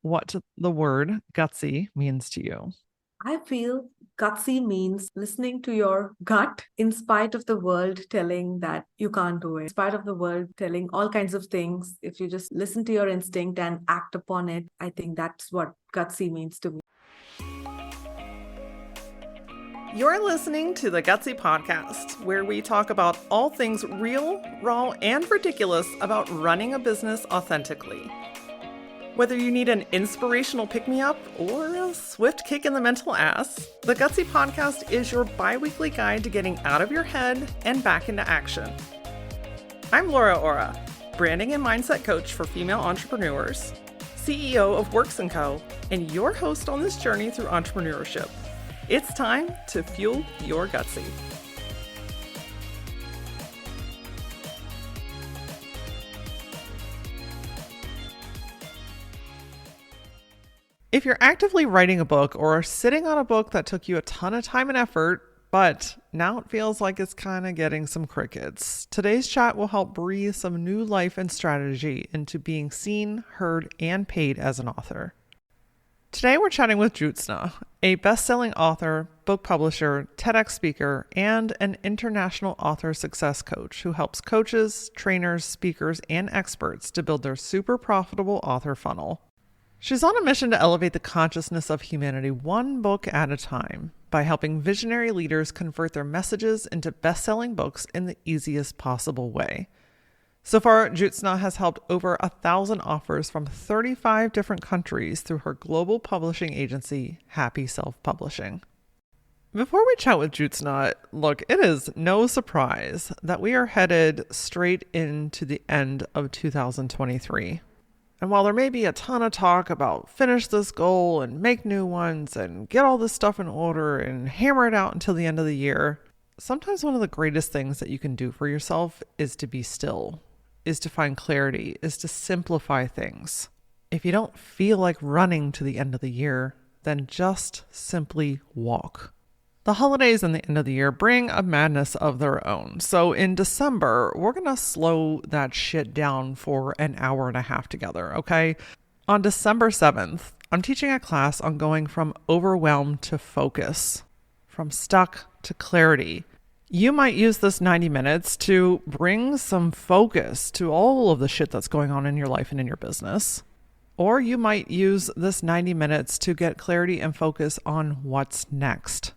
what the word gutsy means to you. I feel gutsy means listening to your gut in spite of the world telling that you can't do it, in spite of the world telling all kinds of things. If you just listen to your instinct and act upon it, I think that's what gutsy means to me. You're listening to the Gutsy Podcast, where we talk about all things real, raw, and ridiculous about running a business authentically. Whether you need an inspirational pick-me-up or a swift kick in the mental ass, the Gutsy Podcast is your bi-weekly guide to getting out of your head and back into action. I'm Laura Ora, branding and mindset coach for female entrepreneurs, CEO of Works & Co., and your host on this journey through entrepreneurship. It's time to fuel your gutsy. If you're actively writing a book or sitting on a book that took you a ton of time and effort, but now it feels like it's kind of getting some crickets, today's chat will help breathe some new life and strategy into being seen, heard, and paid as an author. Today we're chatting with Jyotsna, a best-selling author, book publisher, TEDx speaker, and an international author success coach who helps coaches, trainers, speakers, and experts to build their super profitable author funnel. She's on a mission to elevate the consciousness of humanity one book at a time by helping visionary leaders convert their messages into best-selling books in the easiest possible way. So far, Jyotsna has helped over 1,000 authors from 35 different countries through her global publishing agency, Happy Self-Publishing. Before we chat with Jyotsna, look, it is no surprise that we are headed straight into the end of 2023. And while there may be a ton of talk about finish this goal and make new ones and get all this stuff in order and hammer it out until the end of the year, sometimes one of the greatest things that you can do for yourself is to be still, is to find clarity, is to simplify things. If you don't feel like running to the end of the year, then just simply walk. The holidays and the end of the year bring a madness of their own. So in December, we're going to slow that shit down for an hour and a half together, okay? On December 7th, I'm teaching a class on going from overwhelmed to focus, from stuck to clarity. You might use this 90 minutes to bring some focus to all of the shit that's going on in your life and in your business. Or you might use this 90 minutes to get clarity and focus on what's next.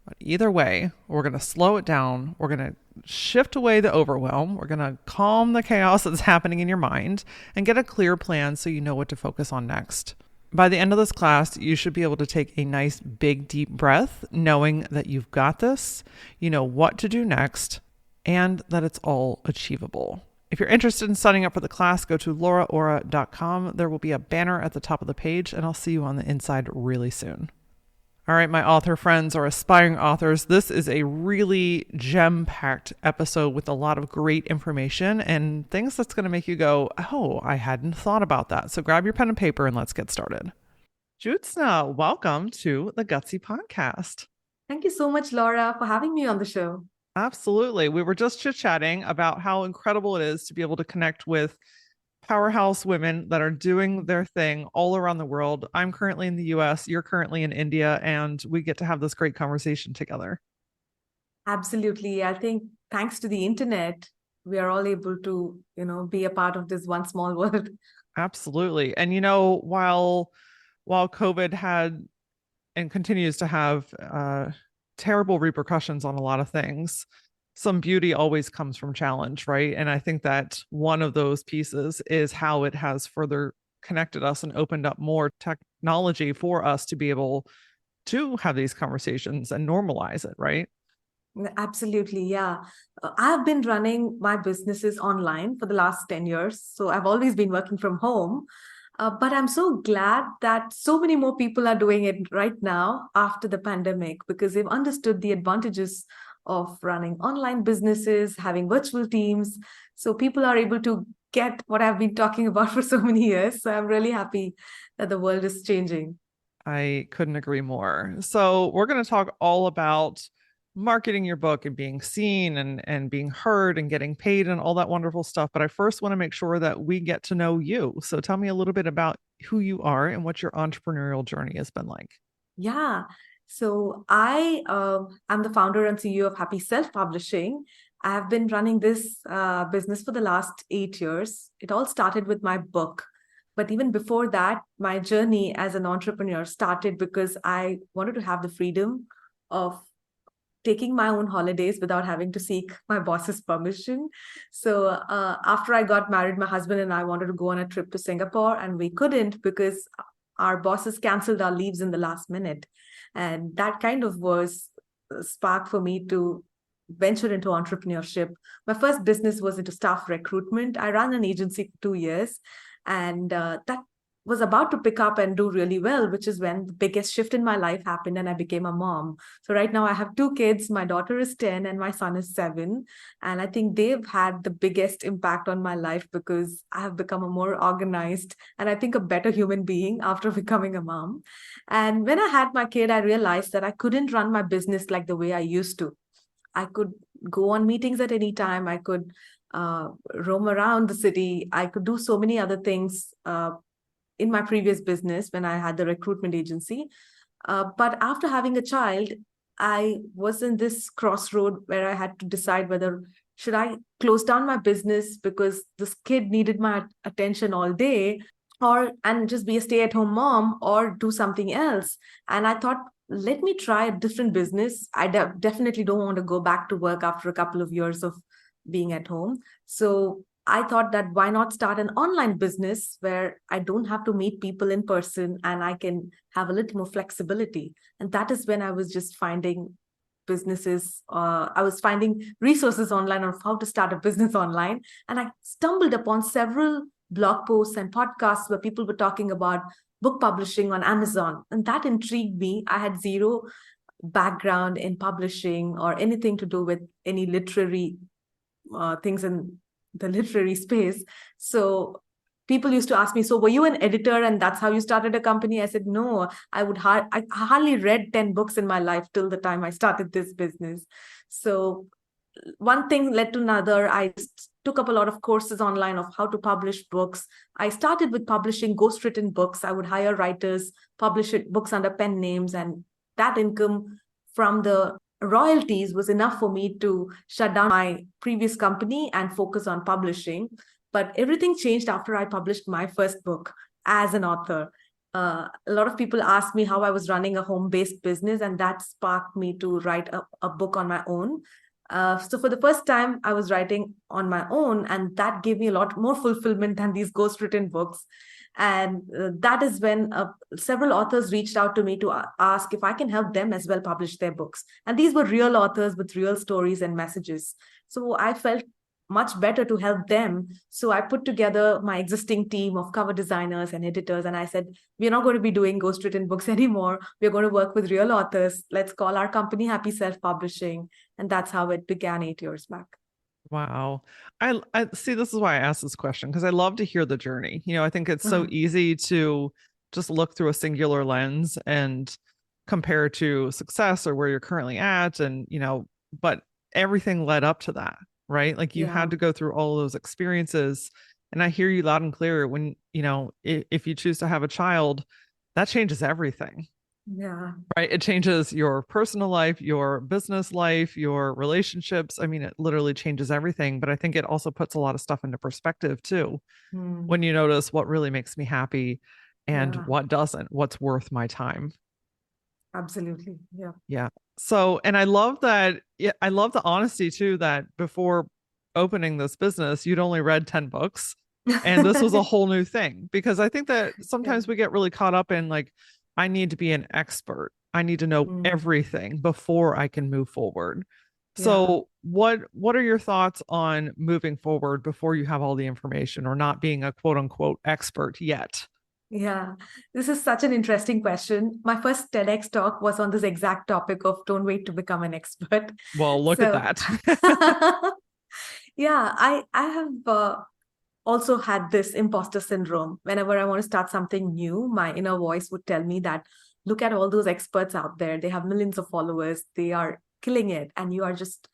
But either way, we're going to slow it down. We're going to shift away the overwhelm. We're going to calm the chaos that's happening in your mind and get a clear plan so you know what to focus on next. By the end of this class, you should be able to take a nice big deep breath, knowing that you've got this, you know what to do next, and that it's all achievable. If you're interested in signing up for the class, go to lauraora.com. There will be a banner at the top of the page, and I'll see you on the inside really soon. All right, my author friends or aspiring authors, this is a really gem-packed episode with a lot of great information and things that's going to make you go, oh, I hadn't thought about that. So grab your pen and paper and let's get started. Jyotsna, welcome to the Gutsy Podcast. Thank you so much, Laura, for having me on the show. Absolutely. We were just chit-chatting about how incredible it is to be able to connect with powerhouse women that are doing their thing all around the world. I'm currently in the US, you're currently in India, and we get to have this great conversation together. Absolutely. I think thanks to the internet, we are all able to, be a part of this one small world. Absolutely. And while COVID had and continues to have terrible repercussions on a lot of things, some beauty always comes from challenge, right? And I think that one of those pieces is how it has further connected us and opened up more technology for us to be able to have these conversations and normalize it, right? Absolutely, yeah. I've been running my businesses online for the last 10 years. So I've always been working from home. But I'm so glad that so many more people are doing it right now after the pandemic because they've understood the advantages of running online businesses, having virtual teams. So people are able to get what I've been talking about for so many years. So I'm really happy that the world is changing. I couldn't agree more. So we're going to talk all about marketing your book and being seen and being heard and getting paid and all that wonderful stuff. But I first want to make sure that we get to know you. So tell me a little bit about who you are and what your entrepreneurial journey has been like. Yeah. So I am the founder and CEO of Happy Self Publishing. I have been running this business for the last 8 years. It all started with my book. But even before that, my journey as an entrepreneur started because I wanted to have the freedom of taking my own holidays without having to seek my boss's permission. So after I got married, my husband and I wanted to go on a trip to Singapore, and we couldn't because our bosses canceled our leaves in the last minute. And that kind of was a spark for me to venture into entrepreneurship. My first business was into staff recruitment. I ran an agency for 2 years, and that was about to pick up and do really well, which is when the biggest shift in my life happened and I became a mom. So right now I have two kids. My daughter is 10 and my son is 7. And I think they've had the biggest impact on my life because I have become a more organized and I think a better human being after becoming a mom. And when I had my kid, I realized that I couldn't run my business like the way I used to. I could go on meetings at any time. I could roam around the city. I could do so many other things in my previous business when I had the recruitment agency. But after having a child, I was in this crossroad where I had to decide whether should I close down my business because this kid needed my attention all day, or and just be a stay-at-home mom, or do something else. And I thought, let me try a different business. I definitely don't want to go back to work after a couple of years of being at home. So I thought that why not start an online business where I don't have to meet people in person and I can have a little more flexibility. And that is when I was just finding businesses. I was finding resources online of how to start a business online. And I stumbled upon several blog posts and podcasts where people were talking about book publishing on Amazon. And that intrigued me. I had zero background in publishing or anything to do with any literary things in the literary space. So people used to ask me, so were you an editor and that's how you started a company? I said, no, I hardly read 10 books in my life till the time I started this business. So one thing led to another. I took up a lot of courses online of how to publish books. I started with publishing ghostwritten books. I would hire writers, publish books under pen names, and that income from the royalties was enough for me to shut down my previous company and focus on publishing. But everything changed after I published my first book as an author. A lot of people asked me how I was running a home-based business, and that sparked me to write a book on my own. So for the first time, I was writing on my own, and that gave me a lot more fulfillment than these ghostwritten books. And that is when several authors reached out to me to ask if I can help them as well publish their books. And these were real authors with real stories and messages. So I felt much better to help them. So I put together my existing team of cover designers and editors. And I said, we're not going to be doing ghostwritten books anymore. We're going to work with real authors. Let's call our company Happy Self Publishing. And that's how it began 8 years back. Wow. I see, this is why I asked this question because I love to hear the journey. I think it's so easy to just look through a singular lens and compare to success or where you're currently at. And, but everything led up to that, right? Like you had to go through all those experiences. And I hear you loud and clear when, if you choose to have a child, that changes everything. Yeah. Right. It changes your personal life, your business life, your relationships. I mean, it literally changes everything. But I think it also puts a lot of stuff into perspective too. When you notice what really makes me happy and what doesn't, what's worth my time. Absolutely. Yeah. Yeah. So, and I love that. Yeah, I love the honesty too, that before opening this business, you'd only read 10 books and this was a whole new thing, because I think that sometimes we get really caught up in like, I need to be an expert. I need to know everything before I can move forward. So what are your thoughts on moving forward before you have all the information, or not being a quote unquote expert yet? Yeah, this is such an interesting question. My first TEDx talk was on this exact topic of don't wait to become an expert. Well, look at that. Yeah, I have also had this imposter syndrome. Whenever I want to start something new, my inner voice would tell me that look at all those experts out there. They have millions of followers. They are killing it and you are just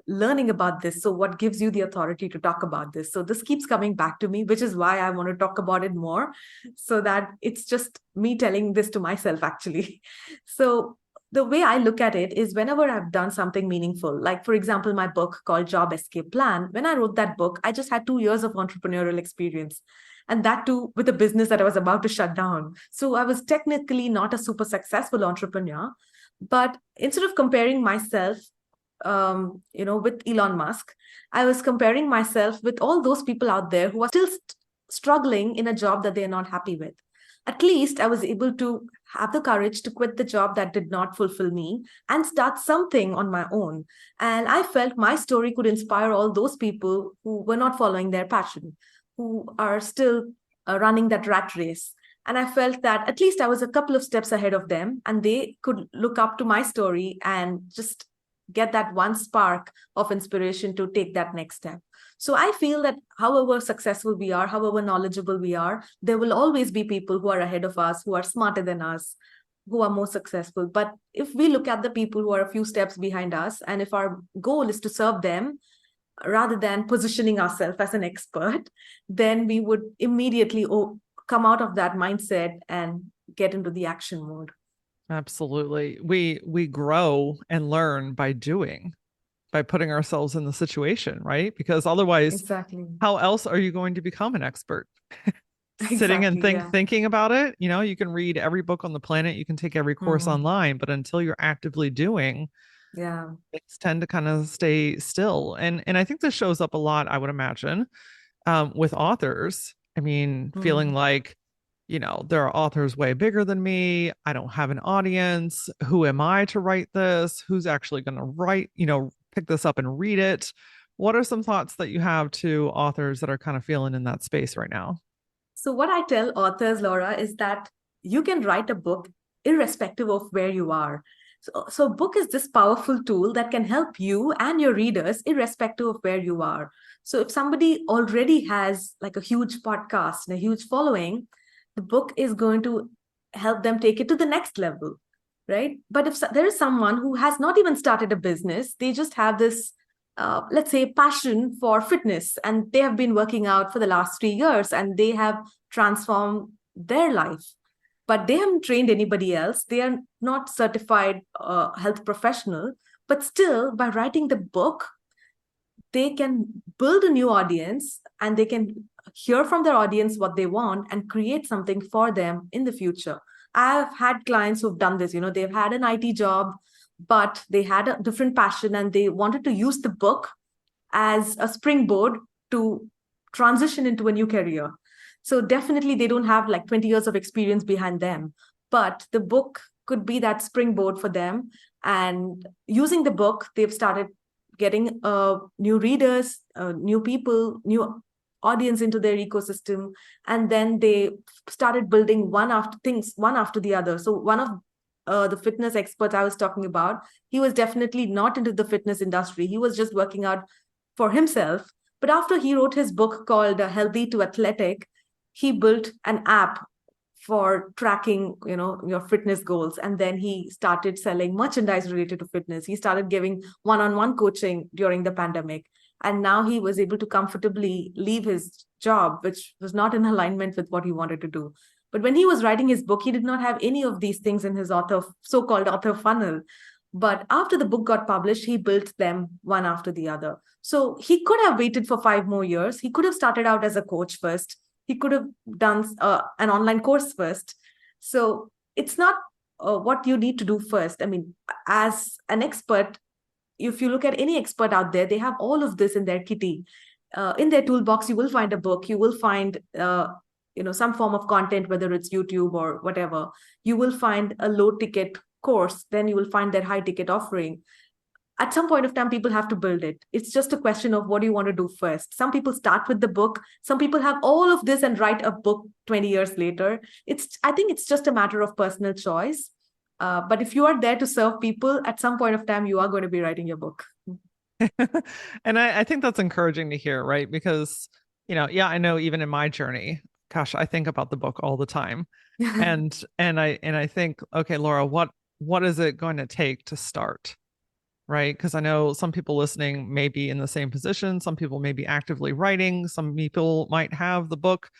learning about this. So what gives you the authority to talk about this? So this keeps coming back to me, which is why I want to talk about it more, so that it's just me telling this to myself actually. So the way I look at it is whenever I've done something meaningful, like for example, my book called Job Escape Plan, when I wrote that book, I just had 2 years of entrepreneurial experience. And that too with a business that I was about to shut down. So I was technically not a super successful entrepreneur. But instead of comparing myself with Elon Musk, I was comparing myself with all those people out there who are still struggling in a job that they are not happy with. At least I was able to have the courage to quit the job that did not fulfill me and start something on my own. And I felt my story could inspire all those people who were not following their passion, who are still running that rat race. And I felt that at least I was a couple of steps ahead of them, and they could look up to my story and just get that one spark of inspiration to take that next step. So I feel that however successful we are, however knowledgeable we are, there will always be people who are ahead of us, who are smarter than us, who are more successful. But if we look at the people who are a few steps behind us, and if our goal is to serve them rather than positioning ourselves as an expert, then we would immediately come out of that mindset and get into the action mode. Absolutely. We grow and learn by doing, by putting ourselves in the situation, right? Because otherwise, Exactly. how else are you going to become an expert? Sitting and Exactly. Yeah. thinking about it, you can read every book on the planet, you can take every course Mhm. online, but until you're actively doing, Yeah. things tend to kind of stay still. And I think this shows up a lot, I would imagine, with authors. I mean, feeling Mhm. like, there are authors way bigger than me. I don't have an audience. Who am I to write this? Who's actually going to pick this up and read it? What are some thoughts that you have to authors that are kind of feeling in that space right now? So, what I tell authors, Laura, is that you can write a book irrespective of where you are. So book is this powerful tool that can help you and your readers irrespective of where you are. So, if somebody already has like a huge podcast and a huge following, the book is going to help them take it to the next level, right? But if there is someone who has not even started a business, they just have this let's say passion for fitness, and they have been working out for the last 3 years and they have transformed their life, but they haven't trained anybody else, they are not certified health professional, but still by writing the book they can build a new audience and they can hear from their audience what they want and create something for them in the future. I've had clients who've done this, they've had an IT job, but they had a different passion and they wanted to use the book as a springboard to transition into a new career. So definitely they don't have like 20 years of experience behind them, but the book could be that springboard for them. And using the book, they've started getting new readers, new people, new audience into their ecosystem, and then they started building one after the other. So one of the fitness experts I was talking about, he was definitely not into the fitness industry. He was just working out for himself. But after he wrote his book called Healthy to Athletic, he built an app for tracking, your fitness goals. And then he started selling merchandise related to fitness. He started giving one-on-one coaching during the pandemic. And now he was able to comfortably leave his job, which was not in alignment with what he wanted to do. But when he was writing his book, he did not have any of these things in his so-called author funnel. But after the book got published, he built them one after the other. So he could have waited for 5 more years. He could have started out as a coach first. He could have done an online course first. So it's not what you need to do first. I mean, as an expert, if you look at any expert out there, they have all of this in their kitty. In their toolbox, you will find a book. You will find some form of content, whether it's YouTube or whatever. You will find a low ticket course. Then you will find their high ticket offering. At some point of time people have to build it. It's just a question of what do you want to do first. Some people start with the book, some people have all of this and write a book 20 years later. I think it's just a matter of personal choice. But if you are there to serve people, at some point of time you are going to be writing your book. And I think that's encouraging to hear, right? Because, yeah, I know even in my journey, gosh, I think about the book all the time. And I think, okay, Laura, what is it going to take to start? right? Because I know some people listening may be in the same position. Some people may be actively writing. Some people might have the book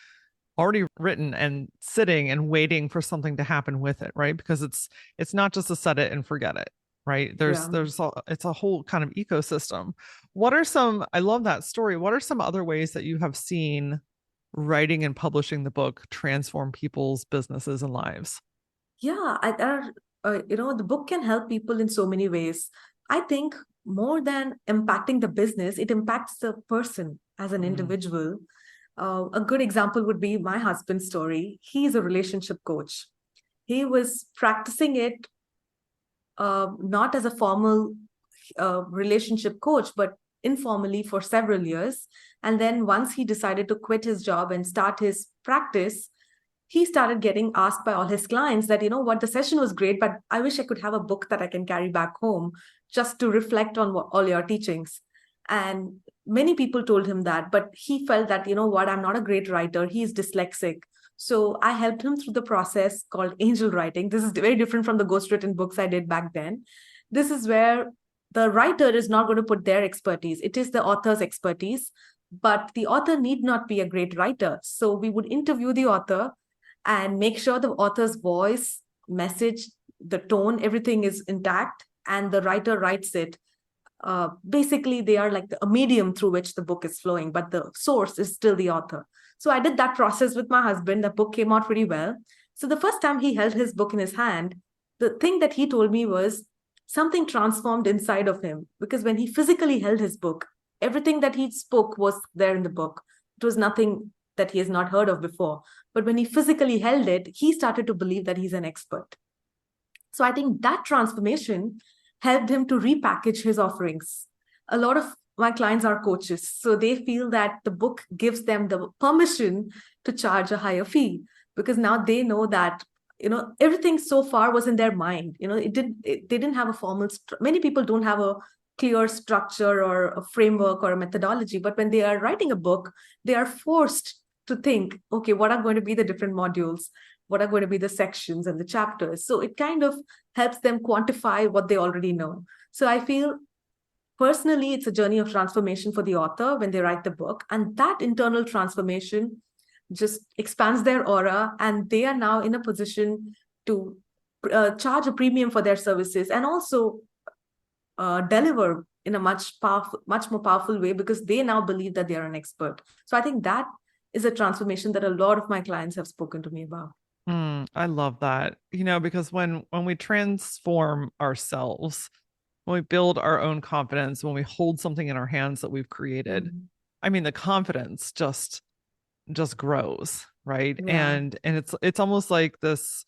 already written and sitting and waiting for something to happen with it, right? Because it's not just a set it and forget it, right? Yeah. It's a whole kind of ecosystem. What are some, I love that story. What are some other ways that you have seen writing and publishing the book transform people's businesses and lives? Yeah, the book can help people in so many ways. I think more than impacting the business, it impacts the person as an Mm, individual. A good example would be my husband's story. He's a relationship coach. He was practicing it not as a formal relationship coach, but informally for several years. And then once he decided to quit his job and start his practice, he started getting asked by all his clients that, you know what, the session was great, but I wish I could have a book that I can carry back home just to reflect on all your teachings. And many people told him that, but he felt that, you know what, I'm not a great writer. He's dyslexic. So I helped him through the process called angel writing. This is very different from the ghostwritten books I did back then. This is where the writer is not going to put their expertise, it is the author's expertise. But the author need not be a great writer. So we would interview the author and make sure the author's voice, message, the tone, everything is intact, and the writer writes it. Basically, they are like a medium through which the book is flowing, but the source is still the author. So I did that process with my husband. The book came out pretty well. So the first time he held his book in his hand, the thing that he told me was something transformed inside of him, because when he physically held his book, everything that he spoke was there in the book. It was nothing that he has not heard of before. But when he physically held it, he started to believe that he's an expert. So I think that transformation helped him to repackage his offerings. A lot of my clients are coaches, so they feel that the book gives them the permission to charge a higher fee, because now they know that, everything so far was in their mind. They didn't have a formal. Many people don't have a clear structure or a framework or a methodology, but when they are writing a book, they are forced to think, okay, what are going to be the different modules? What are going to be the sections and the chapters? So it kind of helps them quantify what they already know. So I feel personally, it's a journey of transformation for the author when they write the book. And that internal transformation just expands their aura, and they are now in a position to charge a premium for their services, and also deliver in a much more powerful way, because they now believe that they are an expert. So I think that is a transformation that a lot of my clients have spoken to me about. I love that. Because when we transform ourselves, when we build our own confidence, when we hold something in our hands that we've created, Mhm. I mean, the confidence just grows, right? Yeah. And it's almost like this,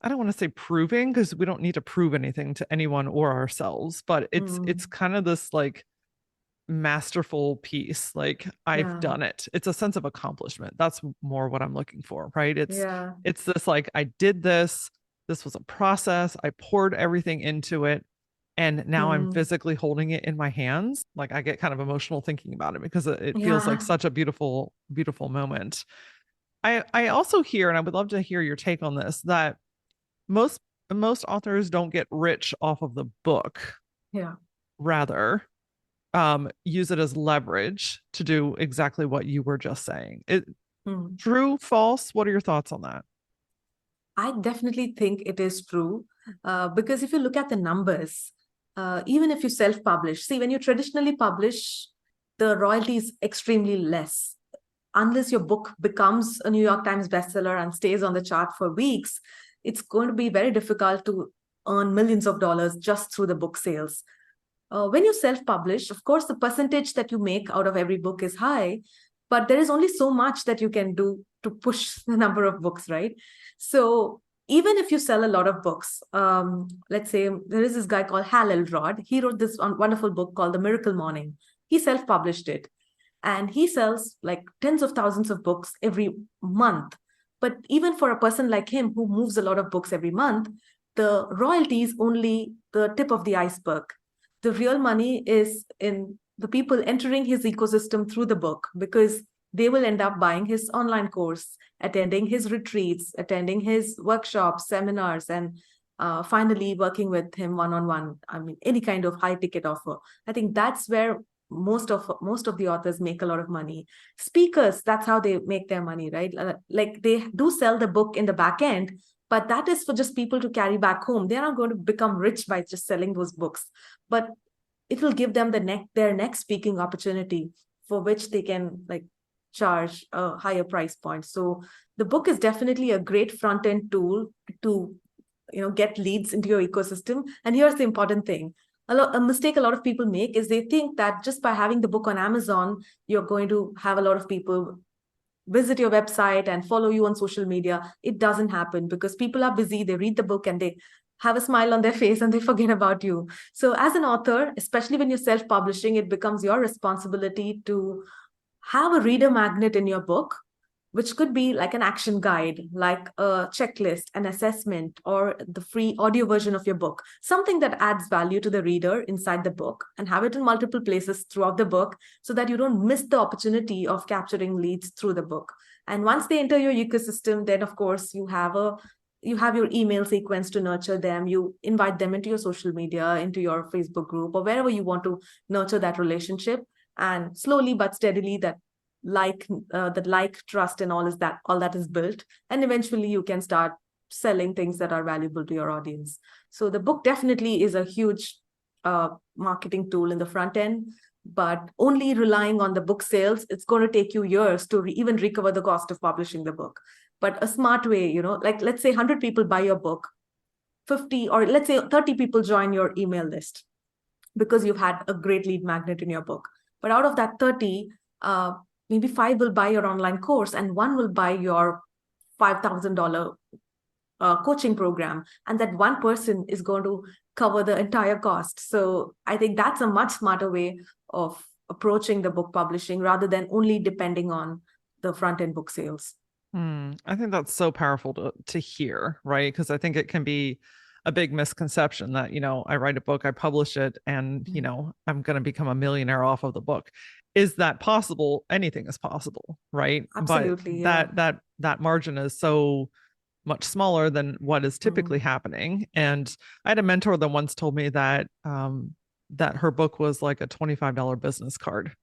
I don't want to say proving, because we don't need to prove anything to anyone or ourselves, but it's Mm. kind of this like masterful piece, like I've Yeah. done it. It's a sense of accomplishment. That's more what I'm looking for, right? Yeah. It's this like I did this was a process, I poured everything into it, and now I'm Mm. physically holding it in my hands. Like I get kind of emotional thinking about it, because it feels like Yeah. such a beautiful moment. I also hear, and I would love to hear your take on this, that most most authors don't get rich off of the book, Yeah. rather use it as leverage to do exactly what you were just saying. Mm. True, false? What are your thoughts on that? I definitely think it is true, because if you look at the numbers, even if you self-publish, see, when you traditionally publish, the royalty is extremely less. Unless your book becomes a New York Times bestseller and stays on the chart for weeks, it's going to be very difficult to earn millions of dollars just through the book sales. When you self-publish, of course, the percentage that you make out of every book is high, but there is only so much that you can do to push the number of books, right? So even if you sell a lot of books, let's say there is this guy called Hal Elrod. He wrote this wonderful book called The Miracle Morning. He self-published it, and he sells like tens of thousands of books every month. But even for a person like him who moves a lot of books every month, the royalty is only the tip of the iceberg. The real money is in the people entering his ecosystem through the book, because they will end up buying his online course, attending his retreats, attending his workshops, seminars, and finally working with him one-on-one. I mean, any kind of high ticket offer. I think that's where most of the authors make a lot of money. Speakers, that's how they make their money, right? Like they do sell the book in the back end, but that is for just people to carry back home. They're not going to become rich by just selling those books, but it will give them their next speaking opportunity, for which they can like charge a higher price point. So the book is definitely a great front end tool to get leads into your ecosystem. And here's the important thing: a mistake a lot of people make is they think that just by having the book on Amazon, you're going to have a lot of people visit your website and follow you on social media. It doesn't happen because people are busy. They read the book and they have a smile on their face and they forget about you. So as an author, especially when you're self-publishing, it becomes your responsibility to have a reader magnet in your book, which could be like an action guide, like a checklist, an assessment, or the free audio version of your book, something that adds value to the reader inside the book, and have it in multiple places throughout the book so that you don't miss the opportunity of capturing leads through the book. And once they enter your ecosystem, then of course you have your email sequence to nurture them. You invite them into your social media, into your Facebook group, or wherever you want to nurture that relationship. And slowly but steadily, that trust and all that is built, and eventually you can start selling things that are valuable to your audience. So the book definitely is a huge marketing tool in the front end, but only relying on the book sales, it's going to take you years to even recover the cost of publishing the book. But a smart way, like let's say 100 people buy your book, 50 or let's say 30 people join your email list because you've had a great lead magnet in your book. But out of that 30, maybe 5 will buy your online course and 1 will buy your $5,000 coaching program. And that one person is going to cover the entire cost. So I think that's a much smarter way of approaching the book publishing rather than only depending on the front end book sales. I think that's so powerful to hear, right? Because I think it can be a big misconception that, I write a book, I publish it, and, I'm going to become a millionaire off of the book. Is that possible? Anything is possible, right? Absolutely, But yeah. that margin is so much smaller than what is typically happening. And I had a mentor that once told me that that her book was like a $25 business card.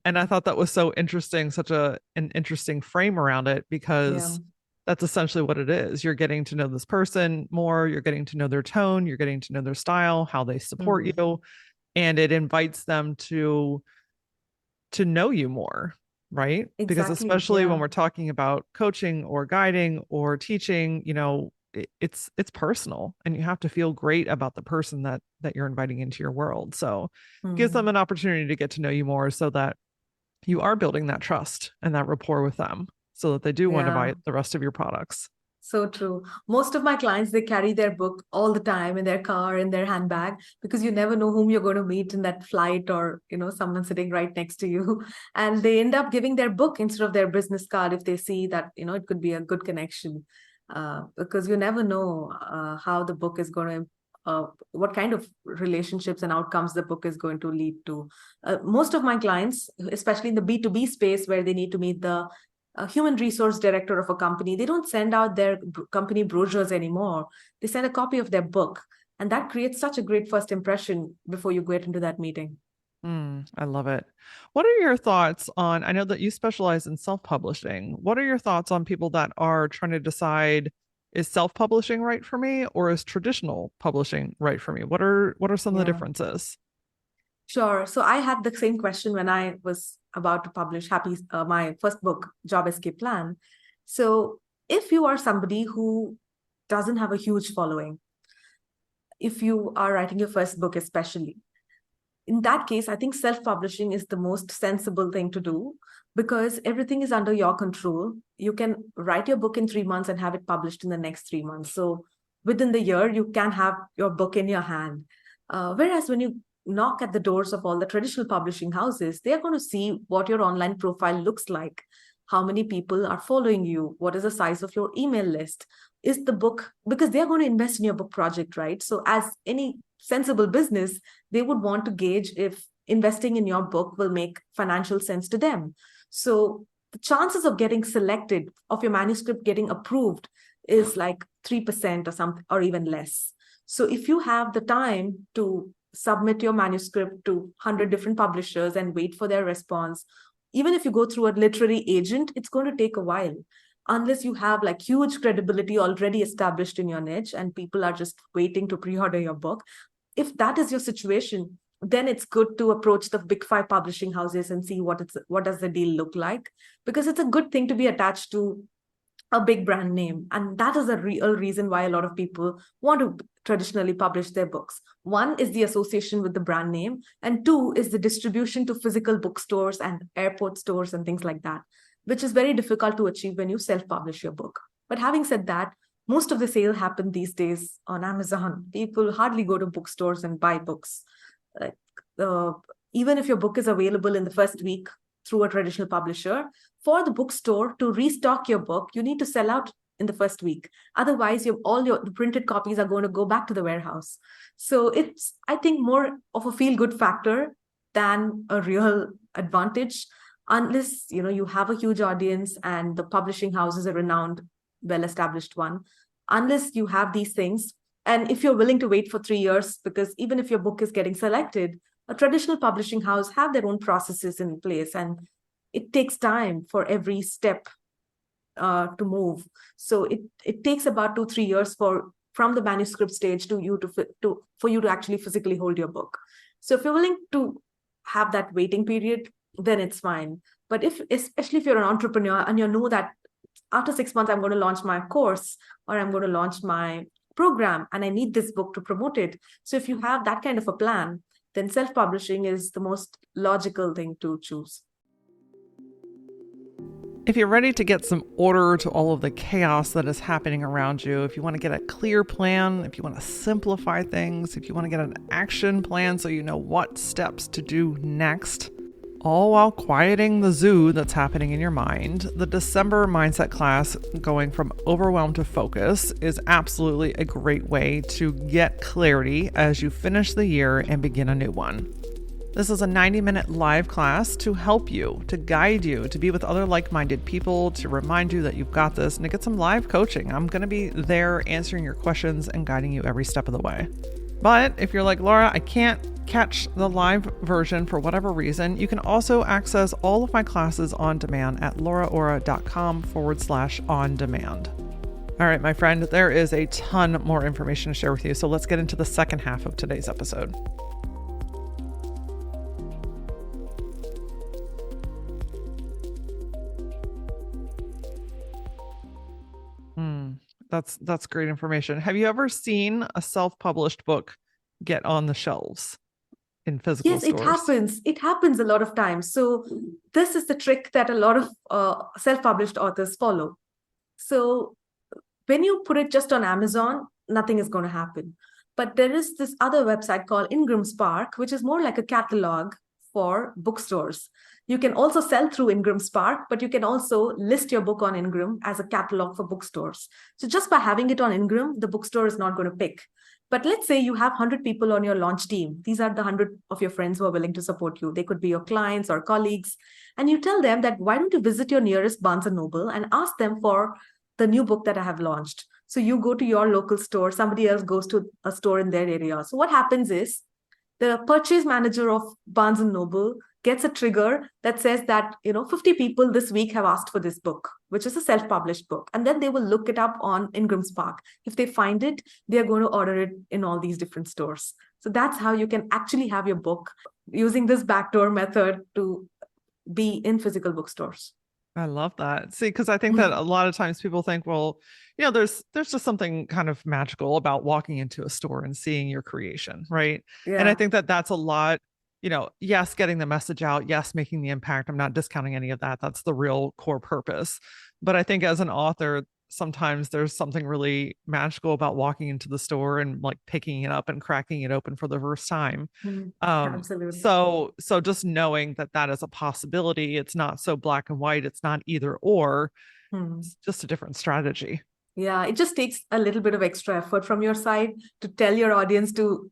And I thought that was so interesting, such an interesting frame around it, Yeah. because that's essentially what it is. You're getting to know this person more, you're getting to know their tone, you're getting to know their style, how they support you, and it invites them to know you more, right? Because Exactly, especially when yeah. we're talking about coaching or guiding or teaching, it's personal, and you have to feel great about the person that you're inviting into your world. So it gives them an opportunity to get to know you more, so that you are building that trust and that rapport with them, so that they do want to Yeah. buy the rest of your products. So true. Most of my clients, they carry their book all the time in their car, in their handbag, because you never know whom you're going to meet in that flight, or, someone sitting right next to you. And they end up giving their book instead of their business card if they see that, it could be a good connection. Because you never know how the book is going to, what kind of relationships and outcomes the book is going to lead to. Most of my clients, especially in the B2B space where they need to meet the a human resource director of a company, they don't send out their company brochures anymore. They send a copy of their book. And that creates such a great first impression before you get into that meeting. I love it. What are your thoughts on? I know that you specialize in self-publishing. What are your thoughts on people that are trying to decide, is self-publishing right for me, or is traditional publishing right for me? What are some of the Yeah. differences? Sure. So I had the same question when I was about to publish my first book, Job Escape Plan. So if you are somebody who doesn't have a huge following, if you are writing your first book, especially, in that case, I think self-publishing is the most sensible thing to do because everything is under your control. You can write your book in 3 months and have it published in the next 3 months. So within the year, you can have your book in your hand. Whereas when you knock at the doors of all the traditional publishing houses, they are going to see what your online profile looks like, how many people are following you, what is the size of your email list, is the book, because they're going to invest in your book project, right? So as any sensible business, they would want to gauge if investing in your book will make financial sense to them. So the chances of getting selected, of your manuscript getting approved, is like 3% or something, or even less. So if you have the time to submit your manuscript to 100 different publishers and wait for their response, even if you go through a literary agent, it's going to take a while, unless you have like huge credibility already established in your niche and people are just waiting to pre-order your book. If that is your situation, then it's good to approach the big five publishing houses and see what does the deal look like, because it's a good thing to be attached to a big brand name. And that is a real reason why a lot of people want to traditionally publish their books. One is the association with the brand name, and two is the distribution to physical bookstores and airport stores and things like that, which is very difficult to achieve when you self-publish your book. But having said that, most of the sale happen these days on Amazon. People hardly go to bookstores and buy books. Like, even if your book is available in the first week through a traditional publisher, for the bookstore to restock your book, you need to sell out in the first week. Otherwise, the printed copies are going to go back to the warehouse. So it's, I think, more of a feel-good factor than a real advantage, unless you have a huge audience and the publishing house is a renowned, well-established one. Unless you have these things, and if you're willing to wait for 3 years, because even if your book is getting selected, a traditional publishing house have their own processes in place, and it takes time for every step to move. So it takes about 2-3 years from the manuscript stage for you to actually physically hold your book. So if you're willing to have that waiting period, then it's fine. But especially if you're an entrepreneur and you know that after 6 months I'm going to launch my course or I'm going to launch my program and I need this book to promote it. So if you have that kind of a plan, then self-publishing is the most logical thing to choose. If you're ready to get some order to all of the chaos that is happening around you, if you want to get a clear plan, if you want to simplify things, if you want to get an action plan so you know what steps to do next, all while quieting the zoo that's happening in your mind, the December mindset class, Going from Overwhelmed to Focus, is absolutely a great way to get clarity as you finish the year and begin a new one. This is a 90-minute live class to help you, to guide you, to be with other like-minded people, to remind you that you've got this, and to get some live coaching. I'm going to be there answering your questions and guiding you every step of the way. But if you're like, Laura, I can't catch the live version for whatever reason, you can also access all of my classes on demand at lauraora.com/on-demand. All right, my friend, there is a ton more information to share with you. So let's get into the second half of today's episode. That's great information. Have you ever seen a self-published book get on the shelves in physical stores? Yes, it happens. It happens a lot of times. So this is the trick that a lot of self-published authors follow. So when you put it just on Amazon, nothing is going to happen. But there is this other website called Ingram Spark, which is more like a catalog for bookstores. You can also sell through Ingram Spark, but you can also list your book on Ingram as a catalog for bookstores. So just by having it on Ingram, the bookstore is not going to pick. But let's say you have 100 people on your launch team. These are the 100 of your friends who are willing to support you. They could be your clients or colleagues. And you tell them that, why don't you visit your nearest Barnes & Noble and ask them for the new book that I have launched. So you go to your local store, somebody else goes to a store in their area. So what happens is the purchase manager of Barnes & Noble gets a trigger that says that 50 people this week have asked for this book, which is a self-published book, and then they will look it up on Ingram Spark. If they find it, they are going to order it in all these different stores. So that's how you can actually have your book using this backdoor method to be in physical bookstores. I love that. See, because I think that a lot of times people think, well, there's just something kind of magical about walking into a store and seeing your creation, right? Yeah. And I think that that's a lot, yes, getting the message out, yes, making the impact. I'm not discounting any of that. That's the real core purpose. But I think as an author, sometimes there's something really magical about walking into the store and like picking it up and cracking it open for the first time. Absolutely. So just knowing that is a possibility. It's not so black and white. It's not either or. It's just a different strategy. Yeah, it just takes a little bit of extra effort from your side to tell your audience to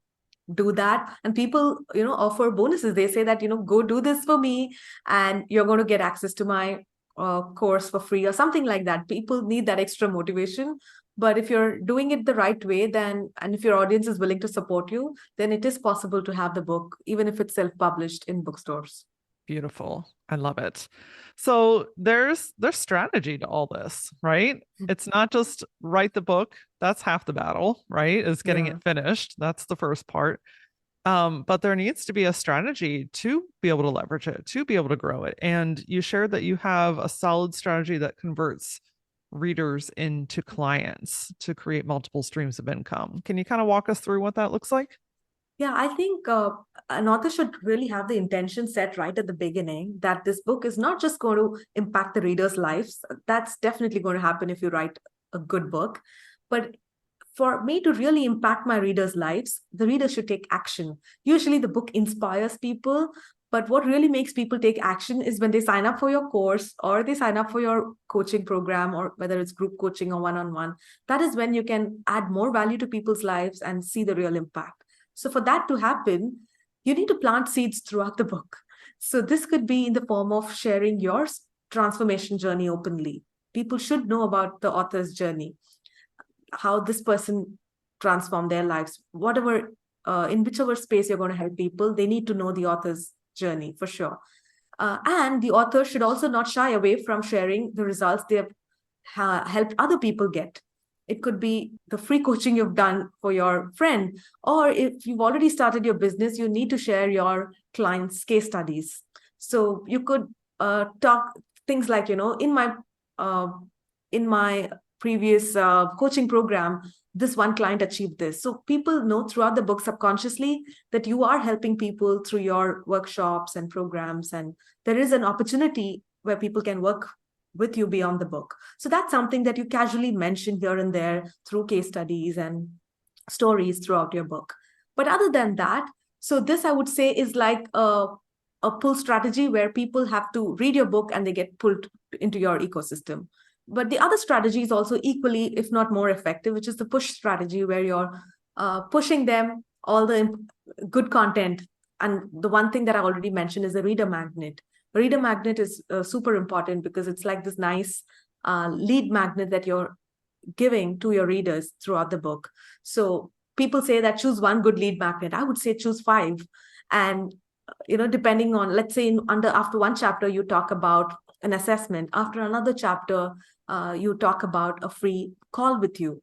do that. And people, offer bonuses. They say that, go do this for me and you're going to get access to my course for free or something like that. People need that extra motivation. But if you're doing it the right way, then, and if your audience is willing to support you, then it is possible to have the book, even if it's self-published in bookstores. Beautiful. I love it. So there's strategy to all this, right? It's not just write the book. That's half the battle, right? Is getting Yeah. it finished. That's the first part. But there needs to be a strategy to be able to leverage it, to be able to grow it. And you shared that you have a solid strategy that converts readers into clients to create multiple streams of income. Can you kind of walk us through what that looks like? Yeah, I think an author should really have the intention set right at the beginning that this book is not just going to impact the readers' lives. That's definitely going to happen if you write a good book. But for me to really impact my readers' lives, the reader should take action. Usually the book inspires people, but what really makes people take action is when they sign up for your course or they sign up for your coaching program, or whether it's group coaching or one-on-one. That is when you can add more value to people's lives and see the real impact. So for that to happen, you need to plant seeds throughout the book. So this could be in the form of sharing your transformation journey openly. People should know about the author's journey, how this person transformed their lives. Whatever, in whichever space you're going to help people, they need to know the author's journey for sure. And the author should also not shy away from sharing the results they have helped other people get. It could be the free coaching you've done for your friend, or if you've already started your business, you need to share your clients' case studies. So you could talk things like, uh, in my previous coaching program, this one client achieved this. So people know throughout the book subconsciously that you are helping people through your workshops and programs, and there is an opportunity where people can work with you beyond the book. So that's something that you casually mention here and there through case studies and stories throughout your book. But other than that, so this I would say is like a pull strategy where people have to read your book and they get pulled into your ecosystem. But the other strategy is also equally, if not more effective, which is the push strategy, where you're pushing them all the good content. And the one thing that I already mentioned is the reader magnet. Reader magnet is super important because it's like this nice lead magnet that you're giving to your readers throughout the book. So people say that choose one good lead magnet. I would say choose five. And depending on, let's say, after one chapter you talk about an assessment, after another chapter you talk about a free call with you,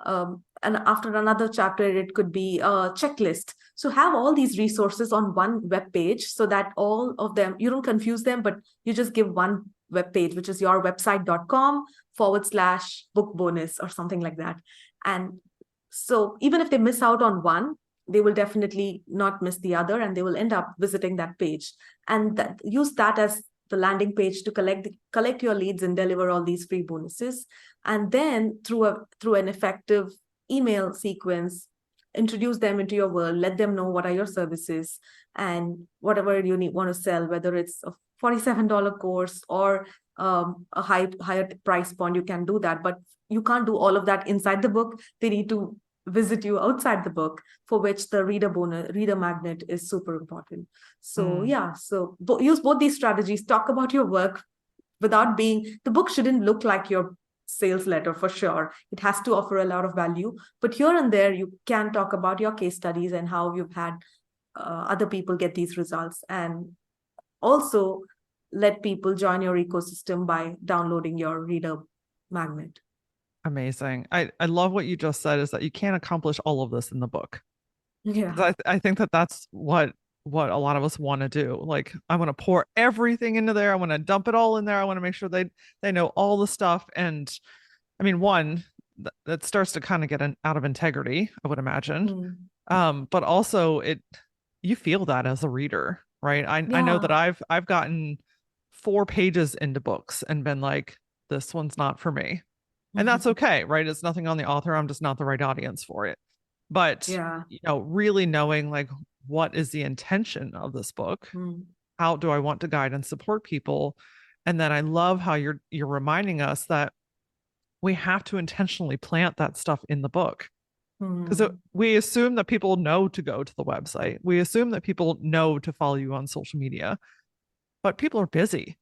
and after another chapter it could be a checklist. So have all these resources on one web page so that all of them, you don't confuse them, but you just give one web page, which is yourwebsite.com/book bonus or something like that. And so even if they miss out on one, they will definitely not miss the other, and they will end up visiting that page, and use that as the landing page to collect your leads and deliver all these free bonuses. And then through an effective email sequence, introduce them into your world, let them know what are your services and whatever you want to sell, whether it's a $47 course or a higher price point, you can do that. But you can't do all of that inside the book. They need to visit you outside the book, for which the reader magnet is super important. So yeah, so use both these strategies. Talk about your work without being, the book shouldn't look like your sales letter for sure. It has to offer a lot of value, but here and there you can talk about your case studies and how you've had other people get these results, and also let people join your ecosystem by downloading your reader magnet. Amazing. I love what you just said, is that you can't accomplish all of this in the book. Yeah. 'Cause I think that that's what a lot of us want to do. Like, I want to pour everything into there. I want to dump it all in there. I want to make sure they know all the stuff. And I mean, one, that starts to kind of get out of integrity, I would imagine. Mm. But also you feel that as a reader, right? I know that Yeah. I've gotten 4 pages into books and been like, this one's not for me. And that's okay, right? It's nothing on the author. I'm just not the right audience for it. But, Yeah. really knowing, like, what is the intention of this book? Mm. How do I want to guide and support people? And then I love how you're reminding us that we have to intentionally plant that stuff in the book. Because Mm. we assume that people know to go to the website. We assume that people know to follow you on social media. but people are busy.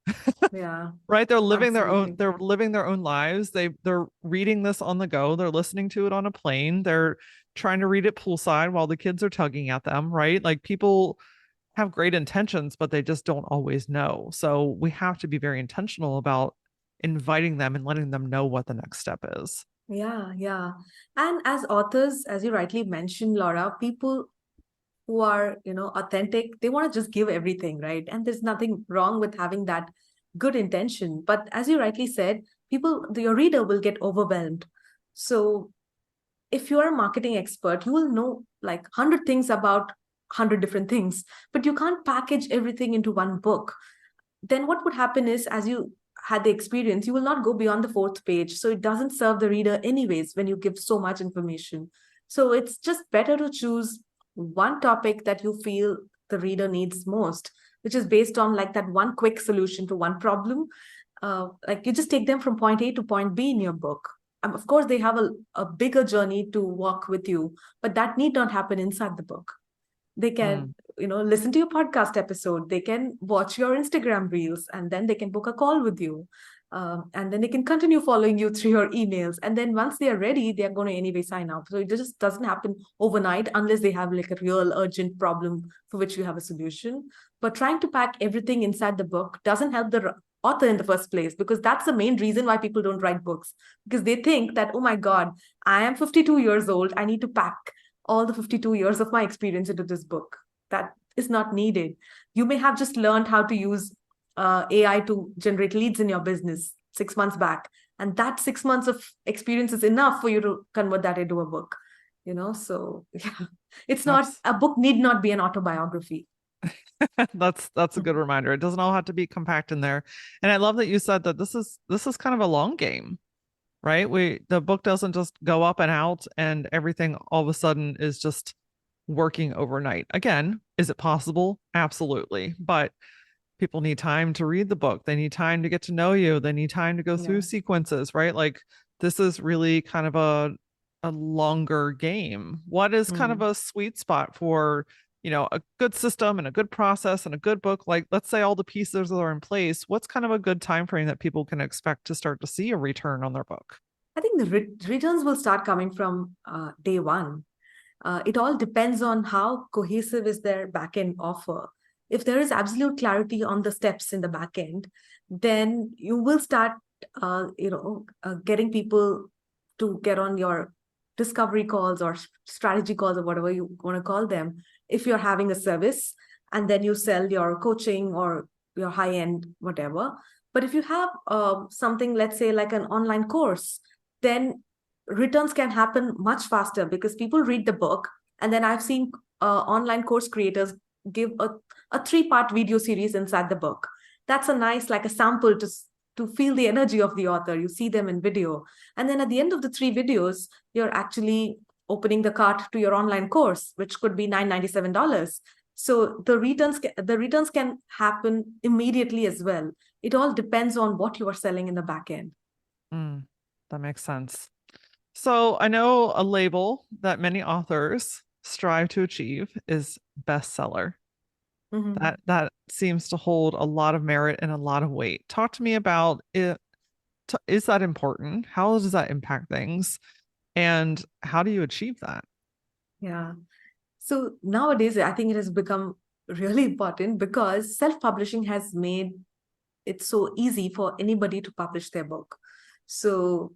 Yeah, Right? absolutely. They're living their own lives. They're reading this on the go. They're listening to it on a plane. They're trying to read it poolside while the kids are tugging at them, right? Like people have great intentions, but they just don't always know. So we have to be very intentional about inviting them and letting them know what the next step is. Yeah, yeah. And as authors, as you rightly mentioned, Laura, people who are, authentic, they want to just give everything, right? And there's nothing wrong with having that good intention. But as you rightly said, your reader will get overwhelmed. So if you're a marketing expert, you will know like 100 things about 100 different things, but you can't package everything into one book. Then what would happen is, as you had the experience, you will not go beyond the fourth page. So it doesn't serve the reader anyways when you give so much information. So it's just better to choose one topic that you feel the reader needs most, which is based on like that one quick solution to one problem. Like you just take them from point A to point B in your book. Of course, they have a bigger journey to walk with you, but that need not happen inside the book. They can, Mm. listen to your podcast episode. They can watch your Instagram reels, and then they can book a call with you. And then they can continue following you through your emails. And then once they are ready, they are going to anyway sign up. So it just doesn't happen overnight unless they have like a real urgent problem for which you have a solution. But trying to pack everything inside the book doesn't help the author in the first place, because that's the main reason why people don't write books, because they think that, oh my God, I am 52 years old. I need to pack all the 52 years of my experience into this book. That is not needed. You may have just learned how to use AI to generate leads in your business 6 months back. And that 6 months of experience is enough for you to convert that into a book. So yeah, it's not, Abs- a book need not be an autobiography. that's a good reminder. It doesn't all have to be compact in there. And I love that you said that this is kind of a long game, right? The book doesn't just go up and out and everything all of a sudden is just working overnight. Again, is it possible? Absolutely. But people need time to read the book. They need time to get to know you. They need time to go through Yeah. sequences, right? Like this is really kind of a longer game. What is kind of Hmm. a sweet spot for, a good system and a good process and a good book? Like let's say all the pieces are in place. What's kind of a good time frame that people can expect to start to see a return on their book? I think the returns will start coming from day one. It all depends on how cohesive is their backend offer. If there is absolute clarity on the steps in the backend, then you will start, getting people to get on your discovery calls or strategy calls or whatever you want to call them. If you're having a service and then you sell your coaching or your high end whatever. But if you have something, let's say like an online course, then returns can happen much faster because people read the book. And then I've seen online course creators give a three-part video series inside the book. That's a nice, like a sample to feel the energy of the author. You see them in video. And then at the end of the three videos, you're actually opening the cart to your online course, which could be $997. So the returns can happen immediately as well. It all depends on what you are selling in the back end. Mm, that makes sense. So I know a label that many authors strive to achieve is bestseller. Mhm. That seems to hold a lot of merit and a lot of weight. Talk to me about it. Is that important? How does that impact things? And how do you achieve that? Yeah. So nowadays, I think it has become really important because self-publishing has made it so easy for anybody to publish their book. So,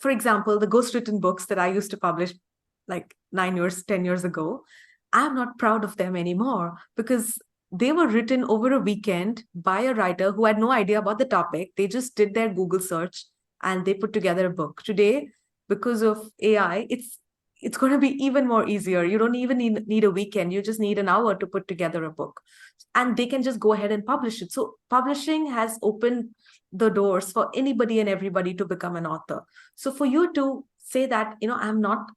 for example, the ghostwritten books that I used to publish like 9 years, 10 years ago, I'm not proud of them anymore because they were written over a weekend by a writer who had no idea about the topic. They just did their Google search and they put together a book. Today, because of AI, it's going to be even more easier. You don't even need a weekend. You just need an hour to put together a book, and they can just go ahead and publish it. So publishing has opened the doors for anybody and everybody to become an author. So for you to say that, I'm not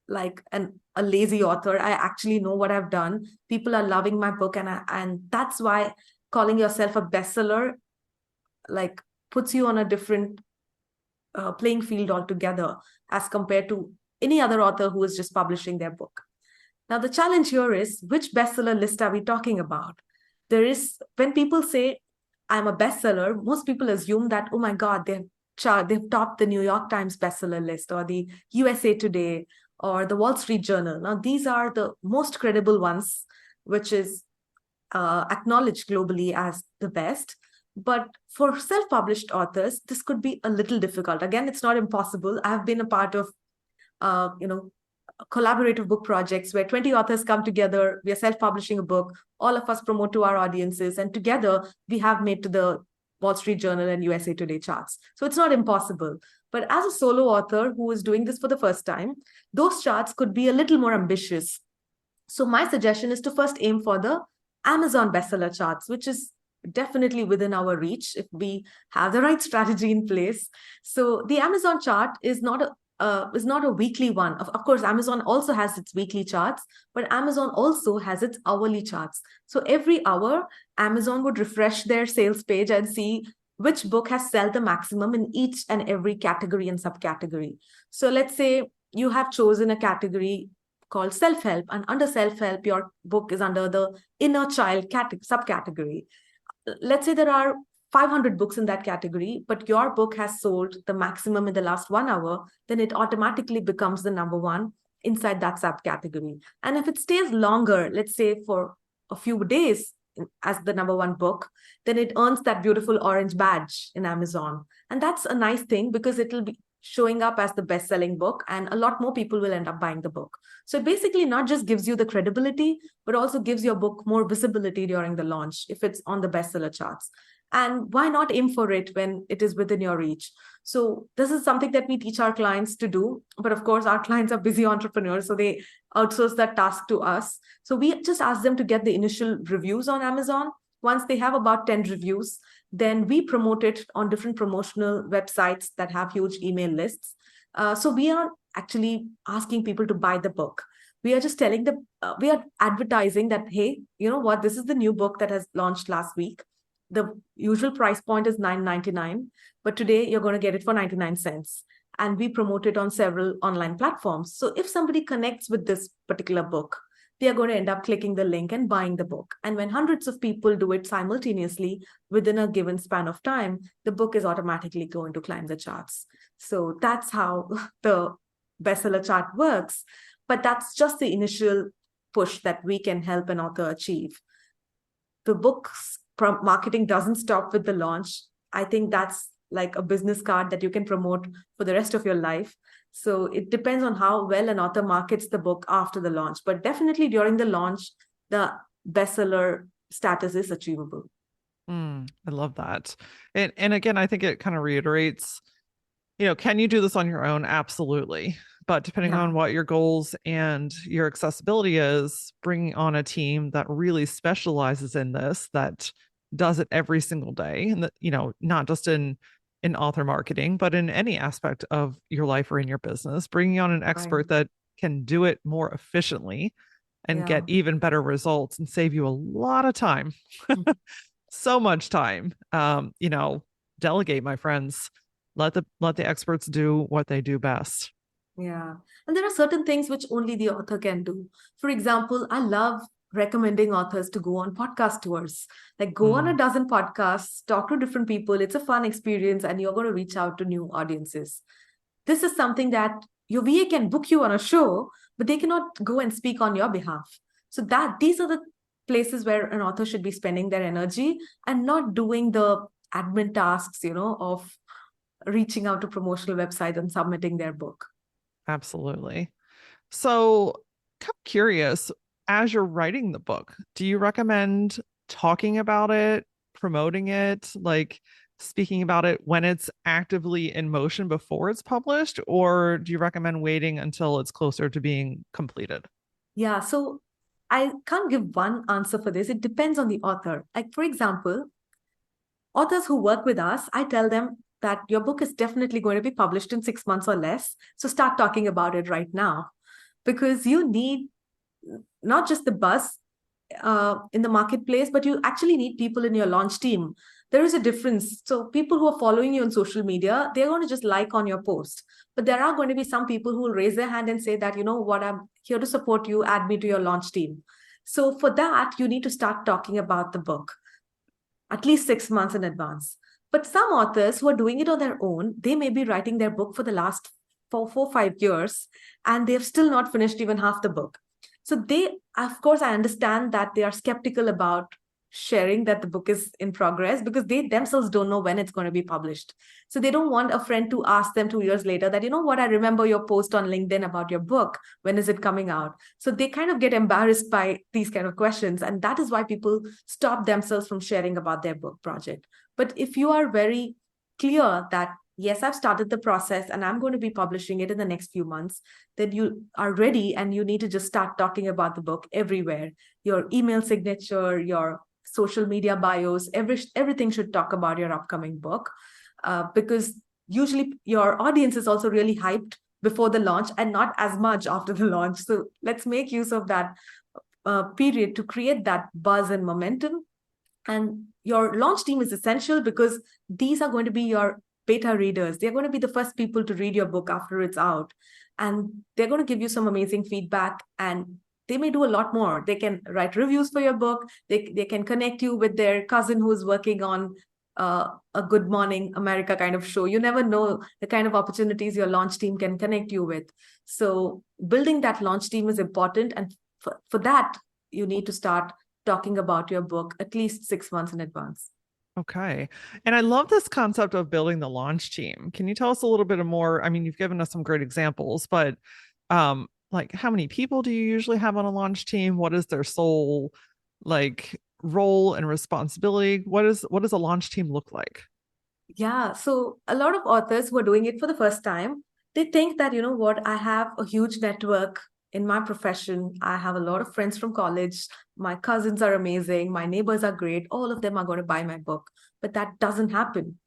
like a lazy author, I actually know what I've done. People are loving my book, and that's why calling yourself a bestseller like puts you on a different playing field altogether as compared to any other author who is just publishing their book. Now, the challenge here is which bestseller list are we talking about? There is, when people say I'm a bestseller, most people assume that, oh my God, they've topped the New York Times bestseller list or the USA Today or the Wall Street Journal. Now, these are the most credible ones, which is acknowledged globally as the best. But for self-published authors, this could be a little difficult. Again, it's not impossible. I've been a part of, collaborative book projects where 20 authors come together. We are self-publishing a book. All of us promote to our audiences, and together we have made to the Wall Street Journal and USA Today charts. So it's not impossible. But as a solo author who is doing this for the first time, those charts could be a little more ambitious. So my suggestion is to first aim for the Amazon bestseller charts, which is definitely within our reach if we have the right strategy in place. So the Amazon chart is not a weekly one. Of course, Amazon also has its weekly charts, but Amazon also has its hourly charts. So every hour, Amazon would refresh their sales page and see which book has sold the maximum in each and every category and subcategory. So let's say you have chosen a category called self-help, and under self-help, your book is under the inner child subcategory. Let's say there are 500 books in that category, but your book has sold the maximum in the last 1 hour, then it automatically becomes the number one inside that subcategory. And if it stays longer, let's say for a few days as the number one book, then it earns that beautiful orange badge in Amazon. And that's a nice thing because it'll be showing up as the best-selling book, and a lot more people will end up buying the book. So it basically not just gives you the credibility, but also gives your book more visibility during the launch if it's on the bestseller charts. And why not aim for it when it is within your reach? So this is something that we teach our clients to do. But of course, our clients are busy entrepreneurs, so they outsource that task to us. So we just ask them to get the initial reviews on Amazon. Once they have about 10 reviews, then we promote it on different promotional websites that have huge email lists. So we are actually asking people to buy the book. We are just telling them, we are advertising that, hey, you know what, this is the new book that has launched last week. The usual price point is $9.99, but today you're going to get it for 99 cents. And we promote it on several online platforms. So if somebody connects with this particular book, they are going to end up clicking the link and buying the book. And when hundreds of people do it simultaneously within a given span of time, the book is automatically going to climb the charts. So that's how the bestseller chart works. But that's just the initial push that we can help an author achieve. The book's marketing doesn't stop with the launch. I think that's like a business card that you can promote for the rest of your life. So it depends on how well an author markets the book after the launch. But definitely during the launch, the bestseller status is achievable. I love that. And again, I think it kind of reiterates, can you do this on your own? Absolutely. But depending on what your goals and your accessibility is, bringing on a team that really specializes in this, that does it every single day, and that, not just in author marketing, but in any aspect of your life or in your business, bringing on an expert that can do it more efficiently and get even better results and save you a lot of time. So much time. Delegate, my friends. Let the experts do what they do best. Yeah. And there are certain things which only the author can do. For example, I love recommending authors to go on podcast tours. Like go on a dozen podcasts, talk to different people. It's a fun experience and you're going to reach out to new audiences. This is something that your VA can book you on a show, but they cannot go and speak on your behalf. So these are the places where an author should be spending their energy and not doing the admin tasks, of reaching out to promotional websites and submitting their book. Absolutely. So I'm curious, as you're writing the book, do you recommend talking about it, promoting it, like speaking about it when it's actively in motion before it's published? Or do you recommend waiting until it's closer to being completed? Yeah, so I can't give one answer for this. It depends on the author. Like, for example, authors who work with us, I tell them that your book is definitely going to be published in 6 months or less. So start talking about it right now, because you need not just the buzz in the marketplace, but you actually need people in your launch team. There is a difference. So people who are following you on social media, they're going to just like on your post. But there are going to be some people who will raise their hand and say that, you know what, I'm here to support you, add me to your launch team. So for that, you need to start talking about the book. at least 6 months in advance. But some authors who are doing it on their own, they may be writing their book for the last 5 years, and they've still not finished even half the book. So they, of course, I understand that they are skeptical about sharing that the book is in progress because they themselves don't know when it's going to be published. So they don't want a friend to ask them 2 years later that, you know what, I remember your post on LinkedIn about your book. When is it coming out? So they kind of get embarrassed by these kind of questions. And that is why people stop themselves from sharing about their book project. But if you are very clear that, yes, I've started the process and I'm going to be publishing it in the next few months, then you are ready and you need to just start talking about the book everywhere. Your email signature, your social media bios, everything should talk about your upcoming book, because usually your audience is also really hyped before the launch and not as much after the launch. So let's make use of that period to create that buzz and momentum. And your launch team is essential because these are going to be your beta readers. They're going to be the first people to read your book after it's out. And they're going to give you some amazing feedback, and they may do a lot more. They can write reviews for your book. They can connect you with their cousin who's working on a Good Morning America kind of show. You never know the kind of opportunities your launch team can connect you with. So building that launch team is important. And for that, you need to start talking about your book at least 6 months in advance. Okay. And I love this concept of building the launch team. Can you tell us a little bit more? I mean, you've given us some great examples, but like how many people do you usually have on a launch team? What is their sole like role and responsibility? What does a launch team look like? Yeah, so a lot of authors who are doing it for the first time, they think that, you know what, I have a huge network in my profession. I have a lot of friends from college. My cousins are amazing. My neighbors are great. All of them are going to buy my book. But that doesn't happen.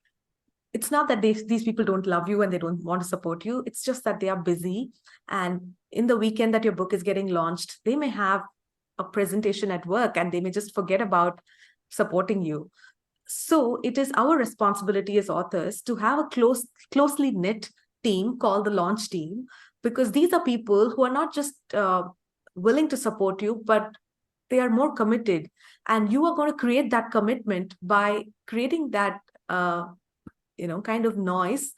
It's not that these people don't love you and they don't want to support you. It's just that they are busy. And in the weekend that your book is getting launched, they may have a presentation at work and they may just forget about supporting you. So it is our responsibility as authors to have a closely knit team called the launch team, because these are people who are not just willing to support you, but they are more committed. And you are going to create that commitment by creating that kind of noise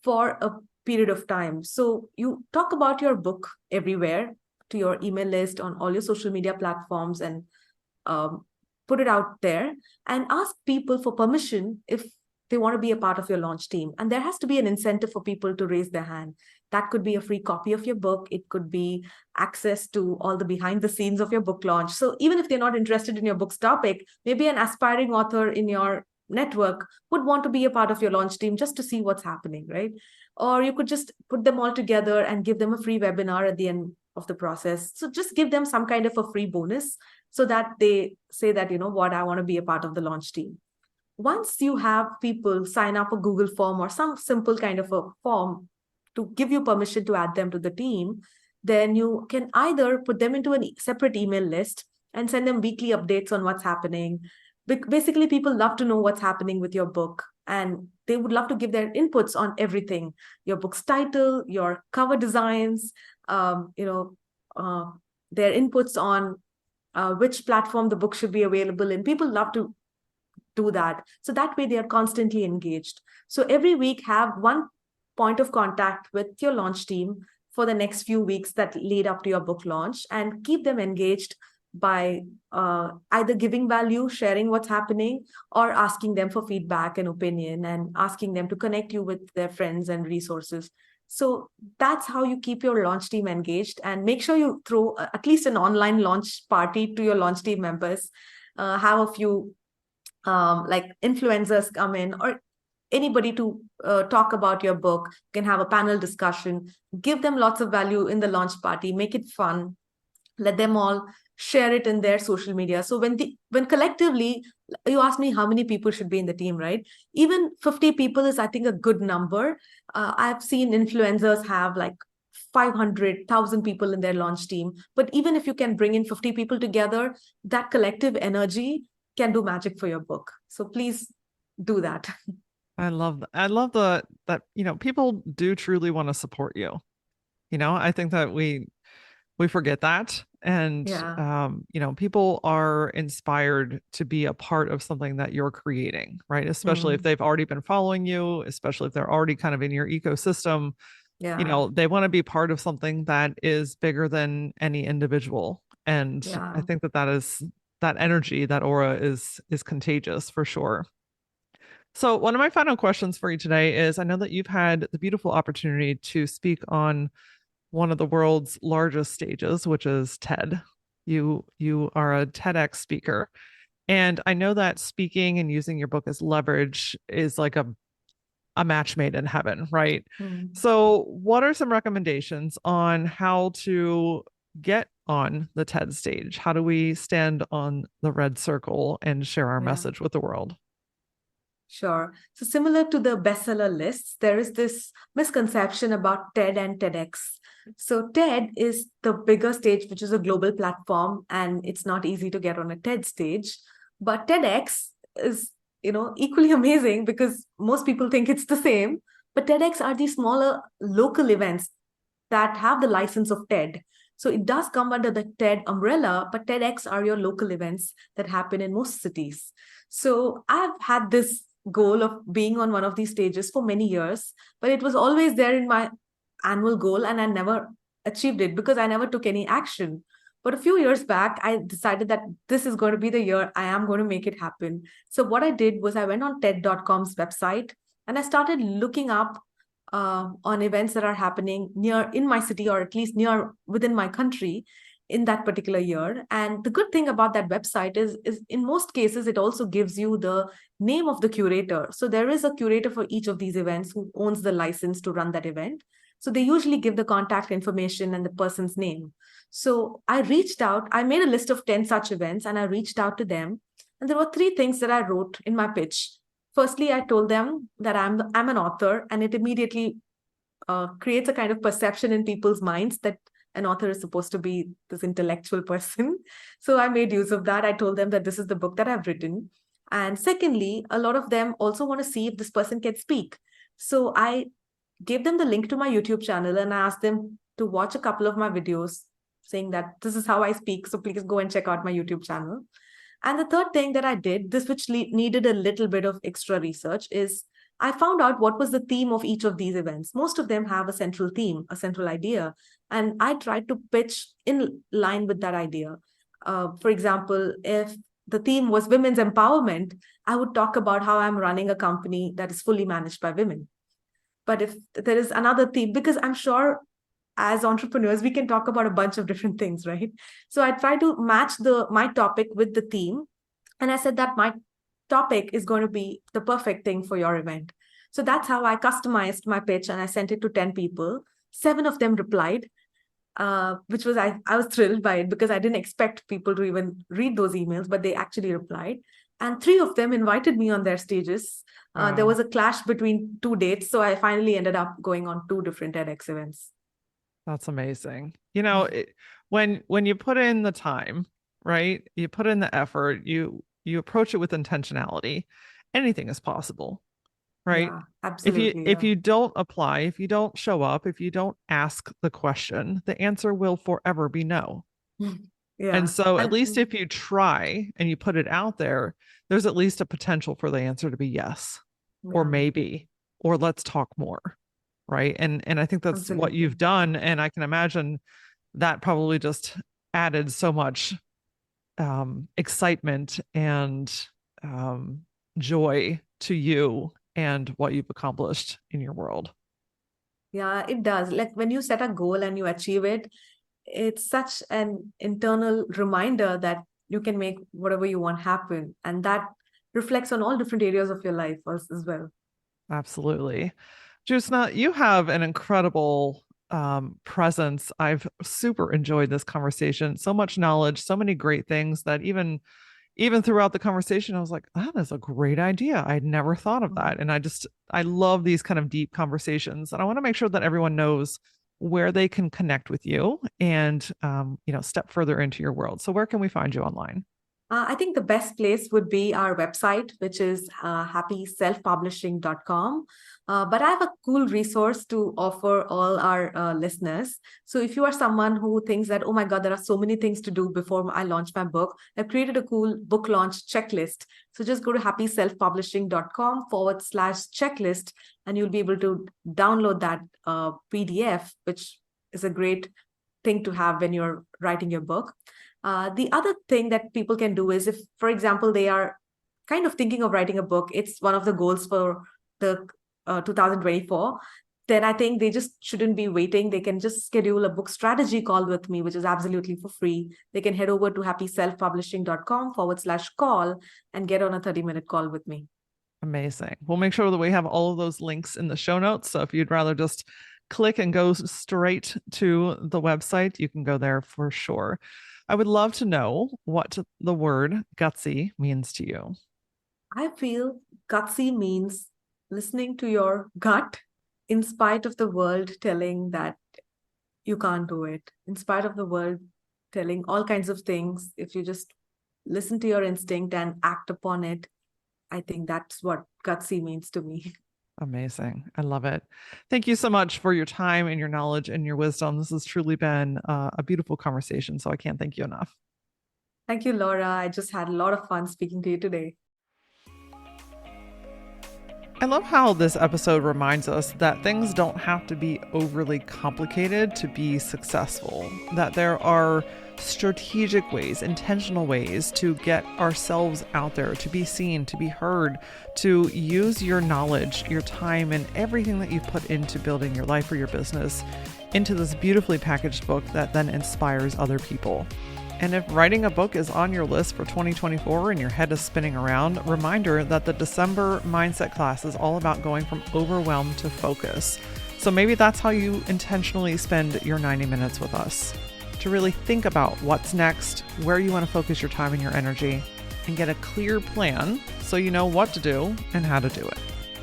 for a period of time. So you talk about your book everywhere, to your email list, on all your social media platforms, and um, put it out there and ask people for permission if they want to be a part of your launch team. And there has to be an incentive for people to raise their hand. That could be a free copy of your book. It could be access to all the behind the scenes of your book launch. So even if they're not interested in your book's topic, maybe an aspiring author in your network would want to be a part of your launch team just to see what's happening, right? Or you could just put them all together and give them a free webinar at the end of the process. So just give them some kind of a free bonus so that they say that, you know what, I want to be a part of the launch team. Once you have people sign up a Google form or some simple kind of a form to give you permission to add them to the team, then you can either put them into a separate email list and send them weekly updates on what's happening. Basically, people love to know what's happening with your book, and they would love to give their inputs on everything: your book's title, your cover designs, um, you know, uh, their inputs on which platform the book should be available in. People love to do that. So that way they are constantly engaged. So every week, have one point of contact with your launch team for the next few weeks that lead up to your book launch, and keep them engaged by either giving value, sharing what's happening, or asking them for feedback and opinion, and asking them to connect you with their friends and resources. So that's how you keep your launch team engaged, and make sure you throw at least an online launch party to your launch team members. Have a few like influencers come in, or anybody to talk about your book. You can have a panel discussion, give them lots of value in the launch party, make it fun, let them all share it in their social media. So when collectively, you ask me how many people should be in the team, right? Even 50 people is, I think, a good number. I've seen influencers have like 500,000 people in their launch team. But even if you can bring in 50 people together, that collective energy can do magic for your book. So please do that. I love that. I love the that people do truly want to support you. I think that we forget that And, Yeah. people are inspired to be a part of something that you're creating, right? Especially if Hmm. they've already been following you, especially if they're already kind of in your ecosystem, Yeah. they want to be part of something that is bigger than any individual. And I Yeah. think that energy, that aura is contagious for sure. So, one of my final questions for you today is I know that you've had the beautiful opportunity to speak on one of the world's largest stages, which is TED. You are a TEDx speaker. And I know that speaking and using your book as leverage is like a match made in heaven, right? Hmm. So, what are some recommendations on how to get on the TED stage? How do we stand on the red circle and share our Yeah. message with the world? Sure. So, similar to the bestseller lists, there is this misconception about TED and TEDx. So, TED is the bigger stage, which is a global platform, and it's not easy to get on a TED stage. But TEDx is, equally amazing because most people think it's the same. But TEDx are these smaller local events that have the license of TED. So it does come under the TED umbrella, but TEDx are your local events that happen in most cities. So I've had this goal of being on one of these stages for many years, but it was always there in my annual goal, and I never achieved it because I never took any action. But a few years back, I decided that this is going to be the year I am going to make it happen. So what I did was I went on TED.com's website and I started looking up on events that are happening near in my city, or at least near within my country in that particular year. And the good thing about that website is in most cases it also gives you the name of the curator. So there is a curator for each of these events who owns the license to run that event. So they usually give the contact information and the person's name. So I reached out, I made a list of 10 such events and I reached out to them. And there were three things that I wrote in my pitch. Firstly, I told them that I'm an author, and it immediately creates a kind of perception in people's minds that an author is supposed to be this intellectual person. So I made use of that. I told them that this is the book that I've written. And secondly, a lot of them also want to see if this person can speak. So I gave them the link to my YouTube channel and I asked them to watch a couple of my videos saying that this is how I speak. So please go and check out my YouTube channel. And the third thing that I did, this which needed a little bit of extra research, is I found out what was the theme of each of these events. Most of them have a central theme, a central idea. And I tried to pitch in line with that idea. For example, if the theme was women's empowerment, I would talk about how I'm running a company that is fully managed by women. But if there is another theme, because I'm sure as entrepreneurs we can talk about a bunch of different things, right? So I try to match the my topic with the theme, and I said that my topic is going to be the perfect thing for your event. So that's how I customized my pitch and I sent it to 10 people. Seven of them replied, which was I was thrilled by it because I didn't expect people to even read those emails, but they actually replied. And three of them invited me on their stages. There Wow. was a clash between two dates, so I finally ended up going on two different TEDx events. That's amazing. When you put in the time, right? You put in the effort, you approach it with intentionality. Anything is possible, right? Yeah, If absolutely. if Yeah. you don't apply, if you don't show up, if you don't ask the question, the answer will forever be no. And Yeah. so at And least if you try and you put it out there, there's at least a potential for the answer to be yes, or yeah, maybe, or let's talk more, right? And I think that's what absolutely. you've done. And I can imagine that probably just added so much excitement and um, joy to you and what you've accomplished in your world. Yeah, it does. Like when you set a goal and you achieve it, it's such an internal reminder that you can make whatever you want happen. And that reflects on all different areas of your life as well. Absolutely. Jyotsna, you have an incredible presence. I've super enjoyed this conversation. So much knowledge, so many great things that even throughout the conversation, I was like, that is a great idea. I'd never thought of that. Mhm. And I love these kind of deep conversations. And I want to make sure that everyone knows where they can connect with you and, step further into your world. So where can we find you online? I think the best place would be our website, which is happyselfpublishing.com. But I have a cool resource to offer all our listeners. So if you are someone who thinks that, oh my God, there are so many things to do before I launch my book, I've created a cool book launch checklist. So just go to happyselfpublishing.com/checklist, and you'll be able to download that PDF, which is a great thing to have when you're writing your book. The other thing that people can do is if, for example, they are kind of thinking of writing a book, it's one of the goals for the 2024, then I think they just shouldn't be waiting. They can just schedule a book strategy call with me, which is absolutely for free. They can head over to happyselfpublishing.com/call and get on a 30-minute call with me. Amazing. We'll make sure that we have all of those links in the show notes. So if you'd rather just click and go straight to the website, you can go there for sure. I would love to know what the word gutsy means to you. I feel gutsy means listening to your gut in spite of the world telling that you can't do it, in spite of the world telling all kinds of things. If you just listen to your instinct and act upon it, I think that's what gutsy means to me. Amazing. I love it. Thank you so much for your time and your knowledge and your wisdom. This has truly been a beautiful conversation. So I can't thank you enough. Thank you, Laura. I just had a lot of fun speaking to you today. I love how this episode reminds us that things don't have to be overly complicated to be successful, that there are strategic ways, intentional ways to get ourselves out there, to be seen, to be heard, to use your knowledge, your time, and everything that you've put into building your life or your business into this beautifully packaged book that then inspires other people. And if writing a book is on your list for 2024 and your head is spinning around, reminder that the December mindset class is all about going from overwhelmed to focus. So maybe that's how you intentionally spend your 90 minutes with us, to really think about what's next, where you want to focus your time and your energy, and get a clear plan so you know what to do and how to do it.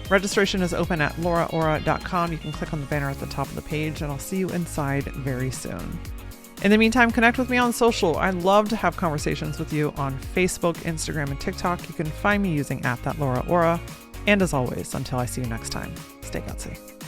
Registration is open at lauraora.com. You can click on the banner at the top of the page, and I'll see you inside very soon. In the meantime, connect with me on social. I love to have conversations with you on Facebook, Instagram, and TikTok. You can find me using @thatlauraora. And as always, until I see you next time, stay gutsy.